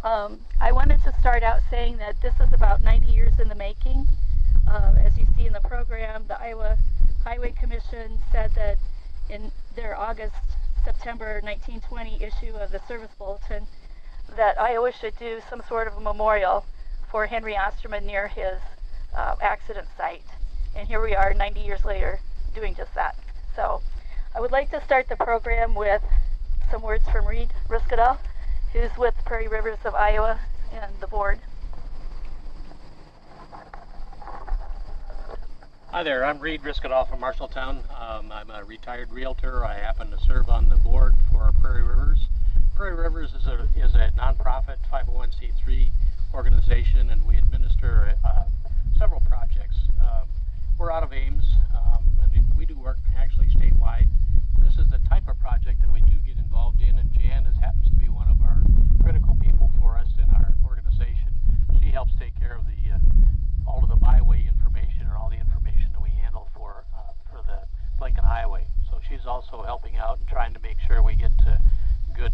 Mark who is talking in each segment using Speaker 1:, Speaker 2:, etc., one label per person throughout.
Speaker 1: I wanted to start out saying that this is about 90 years in the making. As you see in the program, the Iowa Highway Commission said that in their September 1920 issue of the Service Bulletin that Iowa should do some sort of a memorial for Henry Ostermann near his accident site. And here we are 90 years later doing just that. So I would like to start the program with some words from Reed Riskadal, who's with Prairie Rivers of Iowa and the board.
Speaker 2: Hi there, I'm Reed Riskadal from Marshalltown. I'm a retired realtor. I happen to serve on the board for Prairie Rivers. Prairie Rivers is a nonprofit 501c3 organization, and we administer several projects. We're out of Ames, and we do work actually statewide. This is the type of project that we do get involved in, and Jan happens to be one of our critical people for us in our organization. She helps take care of all of the byway information or all the information that we handle for the Lincoln Highway. So she's also helping out and trying to make sure we get good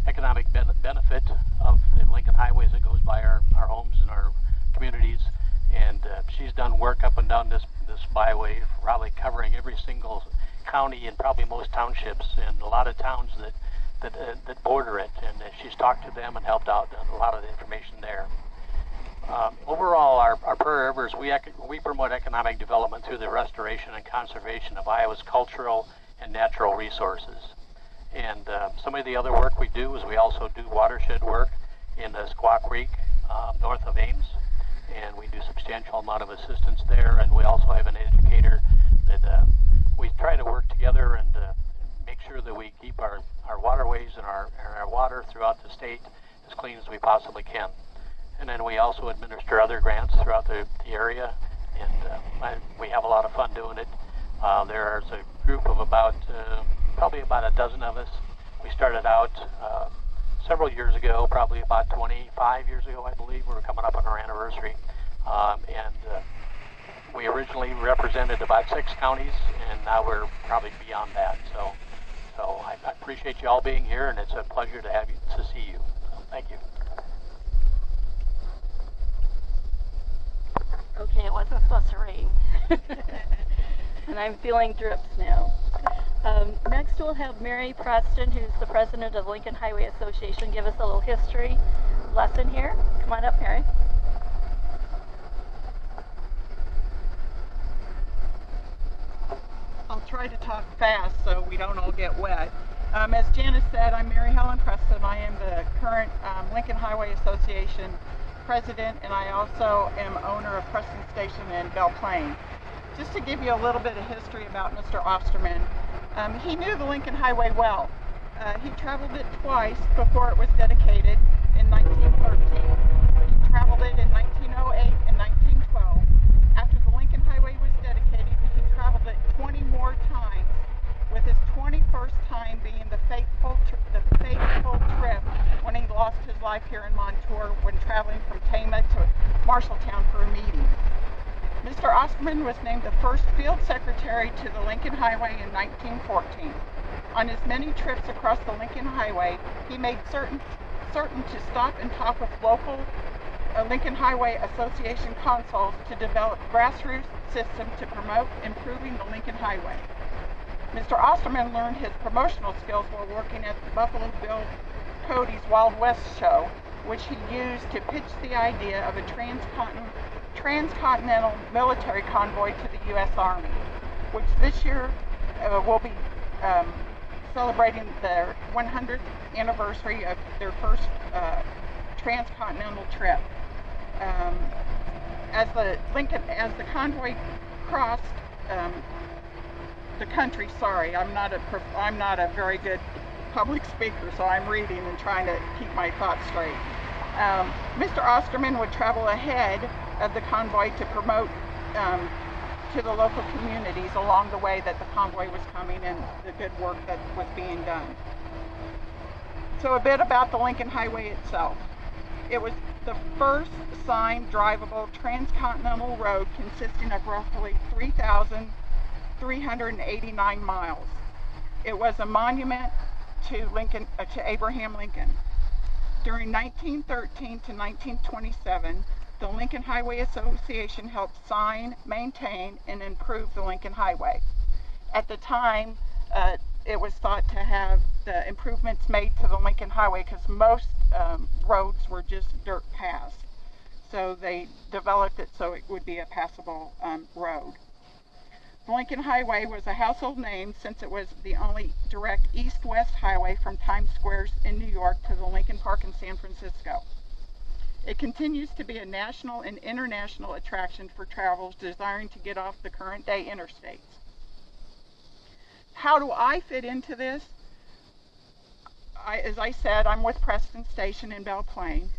Speaker 2: economic benefit of the Lincoln Highway as it goes by our homes and our communities. And she's done work up and down this byway, probably covering every single county and probably most townships and a lot of towns that border it. And she's talked to them and helped out on a lot of the information there. Overall, our Prairie Rivers, we promote economic development through the restoration and conservation of Iowa's cultural and natural resources. And some of the other work we do is we also do watershed work in Squaw Creek, north of Ames, and we do substantial amount of assistance there. And we also have an educator that we try to work together and make sure that we keep our waterways and our water throughout the state as clean as we possibly can. And then we also administer other grants throughout the area, and we have a lot of fun doing it. There's a group of probably about a dozen of us. We started out several years ago, probably about 25 years ago, I believe. We were coming up on our anniversary. We originally represented about 6 counties, and now we're probably beyond that. So I appreciate you all being here, and it's a pleasure to see you. Thank you.
Speaker 1: Okay, it wasn't supposed to rain. And I'm feeling drips now. Next we'll have Mary Preston, who's the president of the Lincoln Highway Association, give us a little history lesson here. Come on up, Mary.
Speaker 3: I'll try to talk fast so we don't all get wet. As Janice said, I'm Mary Helen Preston. I am the current Lincoln Highway Association president, and I also am owner of Preston Station in Belle Plaine. Just to give you a little bit of history about Mr. Ostermann, he knew the Lincoln Highway well. He traveled it twice before it was dedicated in 1913. He traveled it in 1908 and 1912. After the Lincoln Highway was dedicated, he traveled it 20 more times, with his 21st time being the fateful trip when he lost his life here in Montour when traveling from Tama to Marshalltown for a meeting. Mr. Ostermann was named the first field secretary to the Lincoln Highway in 1914. On his many trips across the Lincoln Highway, he made certain to stop and talk with local Lincoln Highway Association consuls to develop grassroots system to promote improving the Lincoln Highway. Mr. Ostermann learned his promotional skills while working at the Buffalo Bill Cody's Wild West show, which he used to pitch the idea of a transcontinental military convoy to the U.S. Army, which this year will be celebrating their 100th anniversary of their first transcontinental trip. As the convoy crossed the country, I'm not a very good public speaker, so I'm reading and trying to keep my thoughts straight. Mr. Ostermann would travel ahead of the convoy to promote to the local communities along the way that the convoy was coming and the good work that was being done. So a bit about the Lincoln Highway itself. It was the first signed drivable transcontinental road consisting of roughly 3,389 miles. It was a monument to Abraham Lincoln. During 1913 to 1927, the Lincoln Highway Association helped sign, maintain, and improve the Lincoln Highway. At the time, it was thought to have the improvements made to the Lincoln Highway because most roads were just dirt paths. So they developed it so it would be a passable road. The Lincoln Highway was a household name since it was the only direct east-west highway from Times Square in New York to the Lincoln Park in San Francisco. It continues to be a national and international attraction for travelers desiring to get off the current-day interstates. How do I fit into this? As I said, I'm with Preston Station in Belle Plaine,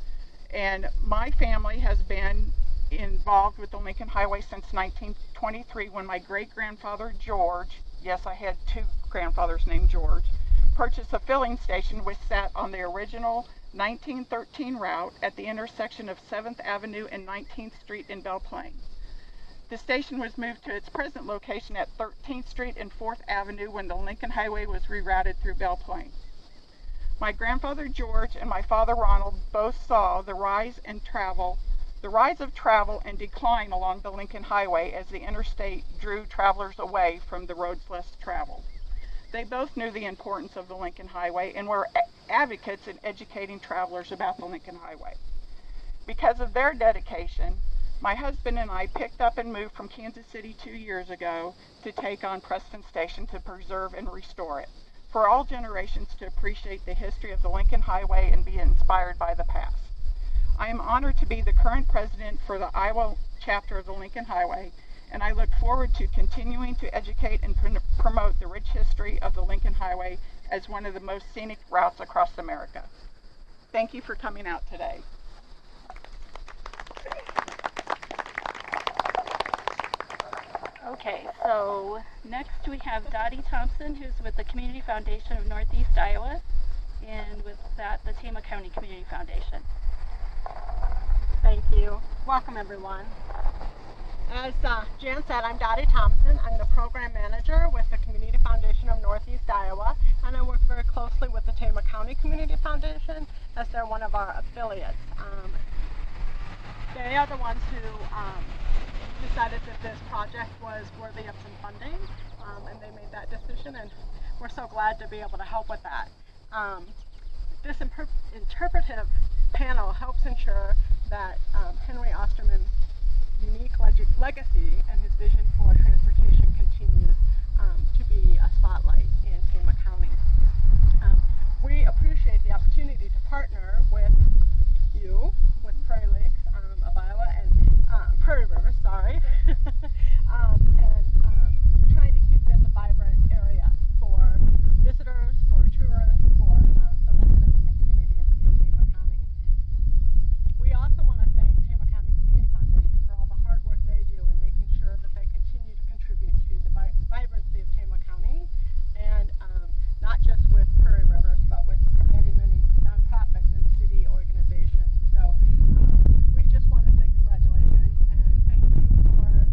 Speaker 3: and my family has been involved with the Lincoln Highway since 1923 when my great-grandfather George, yes, I had two grandfathers named George, purchased a filling station which sat on the original 1913 route at the intersection of 7th Avenue and 19th Street in Belle Plaine. The station was moved to its present location at 13th Street and 4th Avenue when the Lincoln Highway was rerouted through Belle Plaine. My grandfather George and my father Ronald both saw the rise of travel and decline along the Lincoln Highway as the interstate drew travelers away from the roads less traveled. They both knew the importance of the Lincoln Highway and were advocates in educating travelers about the Lincoln Highway. Because of their dedication, my husband and I picked up and moved from Kansas City 2 years ago to take on Preston Station to preserve and restore it, for all generations to appreciate the history of the Lincoln Highway and be inspired by the past. I am honored to be the current president for the Iowa chapter of the Lincoln Highway, and I look forward to continuing to educate and promote the rich history of the Lincoln Highway as one of the most scenic routes across America. Thank you for coming out today.
Speaker 1: Okay, so next we have Dottie Thompson, who's with the Community Foundation of Northeast Iowa, and with that, the Tama County Community Foundation.
Speaker 4: Thank you. Welcome, everyone. As Jan said, I'm Dottie Thompson. I'm the program manager with the Community Foundation of Northeast Iowa, and I work very closely with the Tama County Community Foundation as they're one of our affiliates. They are the ones who decided that this project was worthy of some funding, and they made that decision, and we're so glad to be able to help with that. This interpretive panel helps ensure that Henry Ostermann's unique legacy and his vision for transportation continues to be a spotlight in Tama County. We appreciate the opportunity to partner with you, with Prairie Lakes of Iowa and Prairie River, sorry, and trying to keep this a vibrant area for visitors, for tourists, for the residents in the community in Tama County. We also want to thank Tama County Community Foundation for all the hard work they do in making sure that they continue to contribute to the vibrancy of Tama County, and not just with Prairie Rivers, but with many, many nonprofits and city organizations. So we just want to say congratulations and thank you for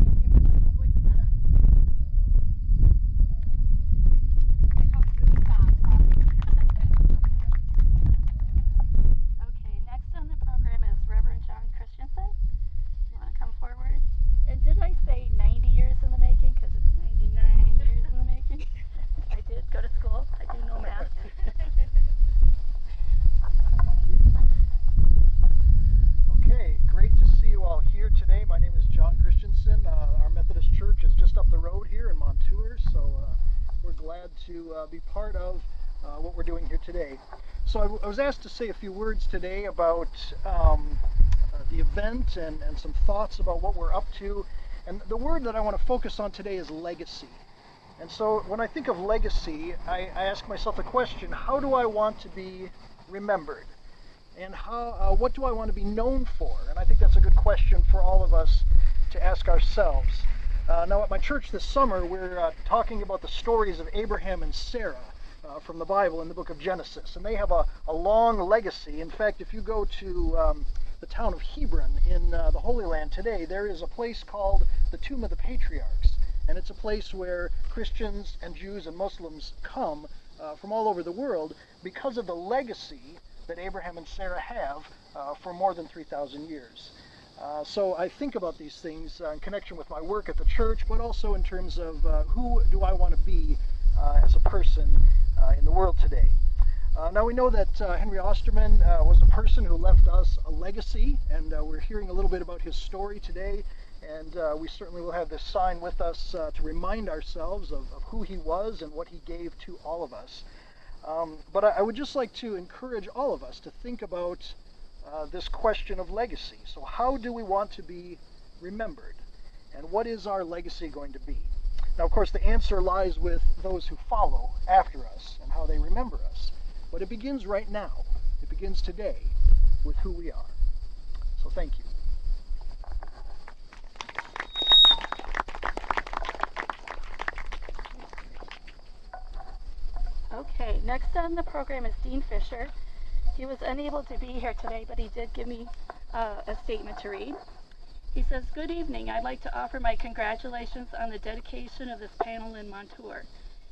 Speaker 4: making this a public event. I talked really fast, sorry.
Speaker 1: Okay, next on the program is Reverend John Christensen. You want to come forward? And did I say 90 years in the making? Because it's 99 years in the making. I did go to school. I do know math.
Speaker 5: Okay, great to see you all here today. My name is John Christensen. Our Methodist Church is just up the road here in Montour, so we're glad to be part of what we're doing here today. So I was asked to say a few words today about the event and some thoughts about what we're up to. And the word that I want to focus on today is legacy. And so when I think of legacy, I ask myself a question: how do I want to be remembered? And what do I want to be known for? And I think that's a good question for all of us to ask ourselves. Now at my church this summer, we're talking about the stories of Abraham and Sarah from the Bible in the book of Genesis. And they have a long legacy. In fact, if you go to the town of Hebron in the Holy Land today, there is a place called the Tomb of the Patriarchs. And it's a place where Christians and Jews and Muslims come from all over the world because of the legacy that Abraham and Sarah have for more than 3,000 years. So I think about these things in connection with my work at the church, but also in terms of who do I want to be as a person in the world today. Now we know that Henry Ostermann was a person who left us a legacy, and we're hearing a little bit about his story today, and we certainly will have this sign with us to remind ourselves of who he was and what he gave to all of us. But I would just like to encourage all of us to think about this question of legacy. So how do we want to be remembered? And what is our legacy going to be? Now, of course, the answer lies with those who follow after us and how they remember us. But it begins right now. It begins today with who we are. So thank you.
Speaker 1: Okay, next on the program is Dean Fisher. He was unable to be here today, but he did give me a statement to read. He says, "Good evening. I'd like to offer my congratulations on the dedication of this panel in Montour.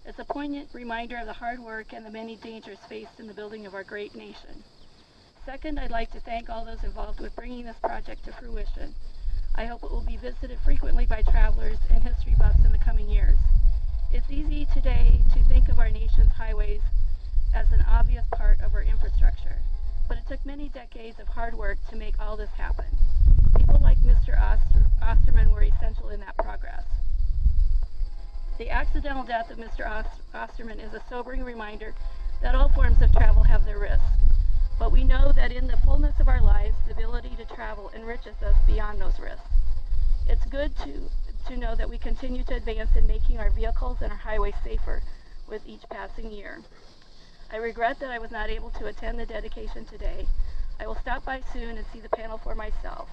Speaker 1: It's a poignant reminder of the hard work and the many dangers faced in the building of our great nation. Second, I'd like to thank all those involved with bringing this project to fruition. I hope it will be visited frequently by travelers and history buffs in the coming years. It's easy today to think of our nation's highways as an obvious part of our infrastructure, but it took many decades of hard work to make all this happen. People like Mr. Ostermann were essential in that progress. The accidental death of Mr. Ostermann is a sobering reminder that all forms of travel have their risks, but we know that in the fullness of our lives, the ability to travel enriches us beyond those risks. It's good to know that we continue to advance in making our vehicles and our highways safer with each passing year. I regret that I was not able to attend the dedication today. I will stop by soon and see the panel for myself.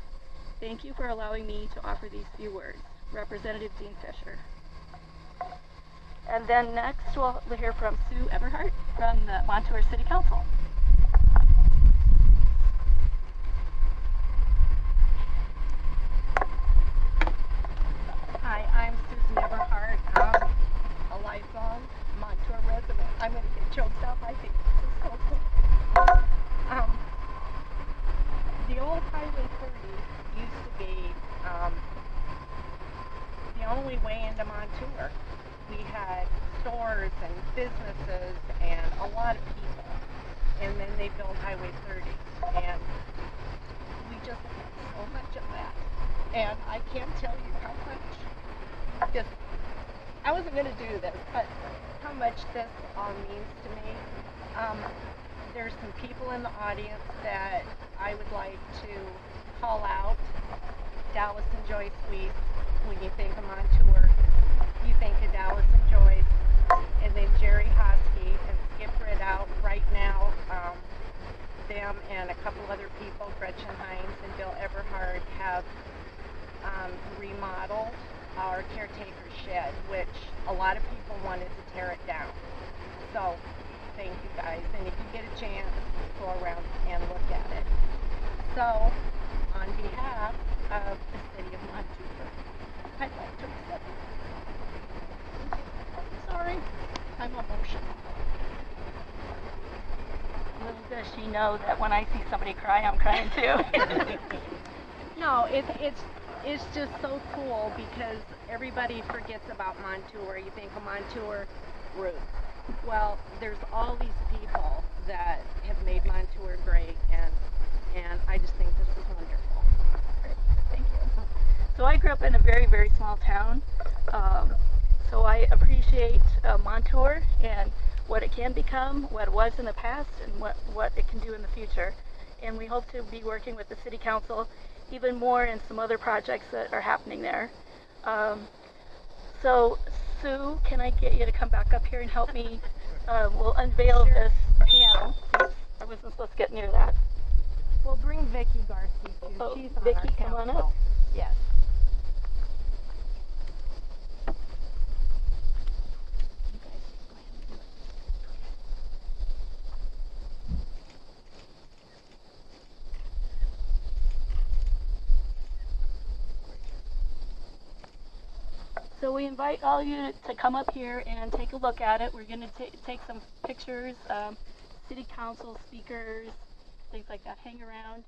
Speaker 1: Thank you for allowing me to offer these few words. Representative Dean Fisher." And then next we'll hear from Sue Eberhardt from the Montour City Council.
Speaker 6: Hi, I'm Susan Eberhardt. I'm a lifelong Montour resident. I'm going to get choked up. I think this is so cool. The old Highway 30 used to be the only way into Montour. We had stores and businesses and a lot of people. And then they built Highway 30. And we just had so much of that. And I can't tell you how much this, I wasn't going to do this, but how much this all means to me. There's some people in the audience that I would like to call out. Dallas and Joyce Weiss. When you think of Montour, you think of Dallas and Joyce, and then Jerry Hosky and Skip Ridout right now. Them and a couple other people, Gretchen Hines and Bill Eberhard, have remodeled our caretaker shed, which a lot of people wanted to tear it down. So thank you guys, and if you get a chance, go around and look at it. So on behalf of the city of Montour, I'd like to accept it. Sorry, I'm emotional.
Speaker 1: Little does she know that when I see somebody cry, I'm crying too.
Speaker 6: No, it's just so cool because everybody forgets about Montour. You think of Montour roots. Well, there's all these people that have made Montour great, and I just think this is wonderful.
Speaker 1: Great. Thank you. So I grew up in a very, very small town. So I appreciate Montour and what it can become, what it was in the past, and what it can do in the future. And we hope to be working with the City Council even more in some other projects that are happening there. So Sue, can I get you to come back up here and help me? We'll unveil this panel. Oops, I wasn't supposed to get near that.
Speaker 6: We'll bring Vicki Garcia too.
Speaker 1: Oh,
Speaker 6: She's on
Speaker 1: Vicki,
Speaker 6: our
Speaker 1: come on
Speaker 6: council.
Speaker 1: up.
Speaker 6: Yes.
Speaker 1: So we invite all of you to come up here and take a look at it. We're going to take some pictures, City Council speakers, things like that hang around.